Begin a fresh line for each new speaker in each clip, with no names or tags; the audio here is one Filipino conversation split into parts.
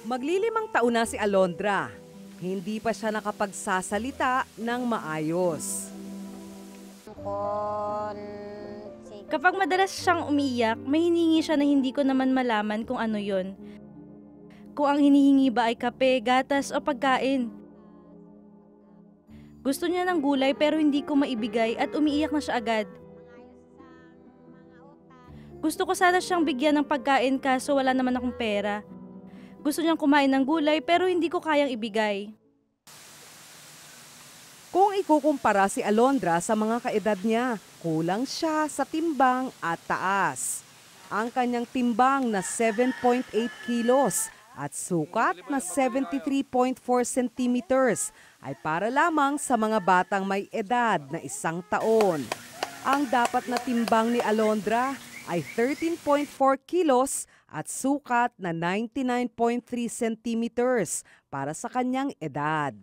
Maglilimang taon na si Alondra. Hindi pa siya nakapagsasalita ng maayos.
Kapag madalas siyang umiiyak, may hinihingi siya na hindi ko naman malaman kung ano yon. Kung ang hinihingi ba ay kape, gatas o pagkain. Gusto niya ng gulay pero hindi ko maibigay at umiiyak na siya agad. Gusto ko sana siyang bigyan ng pagkain kaso wala naman akong pera. Gusto niyang kumain ng gulay pero hindi ko kayang ibigay.
Kung ikukumpara si Alondra sa mga kaedad niya, kulang siya sa timbang at taas. Ang kanyang timbang na 7.8 kilos at sukat na 73.4 centimeters ay para lamang sa mga batang may edad na 1 taon. Ang dapat na timbang ni Alondra ay 13.4 kilos at sukat na 99.3 centimeters para sa kanyang edad.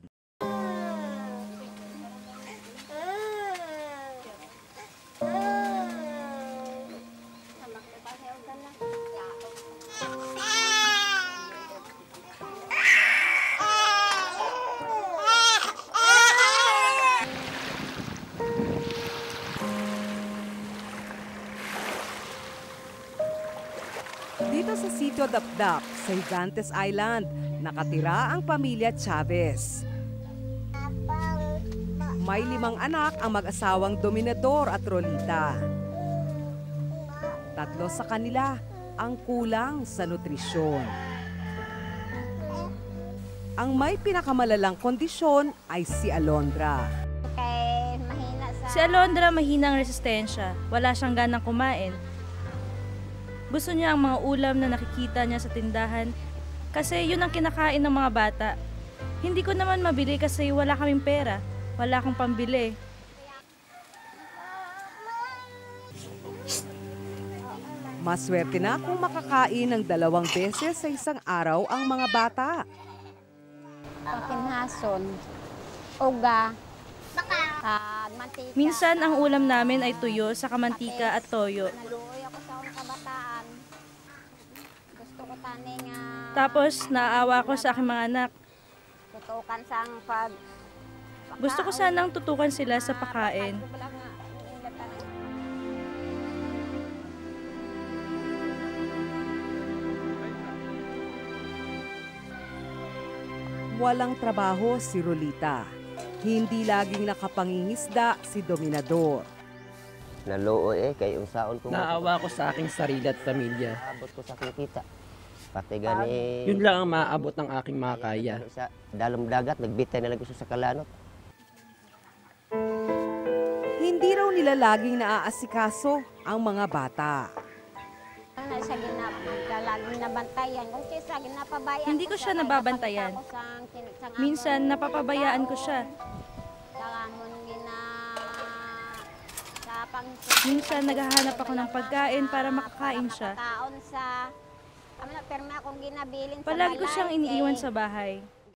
Dito sa Sitio Dapdap, sa Gigantes Island, nakatira ang pamilya Chavez. May 5 anak ang mag-asawang Dominador at Rolita. 3 sa kanila ang kulang sa nutrisyon. Ang may pinakamalalang kondisyon ay si Alondra.
Si Alondra mahina ang resistensya, wala siyang ganang kumain. Gusto niya ang mga ulam na nakikita niya sa tindahan kasi yun ang kinakain ng mga bata. Hindi ko naman mabili kasi wala kaming pera, wala akong pambili.
Maswerte na kung makakain ng 2 beses sa isang araw ang mga bata.
Pakinhason, uga, mantika.
Minsan ang ulam namin ay tuyo sa kamantika at toyo.
Naluoy ako sa akong kabataan. Gusto ko tani nga
Tapos naaawa ko sa aking mga anak.
tutukan sang pag
Gusto ko sanang tutukan sila sa pagkain.
Walang trabaho si Rolita. Hindi laging nakapangingisda si Dominador.
Naluoy kay unsaon ko.
Naawa ko sa aking sarili at pamilya.
Abot ko sa aking kita. Pati gani.
Yun lang ang maaabot ng aking makakaya.
Sa dalom dagat, nagbitay na lang gusto sa kalanot.
Hindi raw nila laging naaasikaso ang mga bata.
Sa laging nabantayan. Kung sa ginapabayan.
Hindi ko siya nababantayan. Minsan napapabayaan ko siya. Minsan naghahanap ako ng pagkain para makakain siya. Palagi ko siyang iniiwan sa bahay.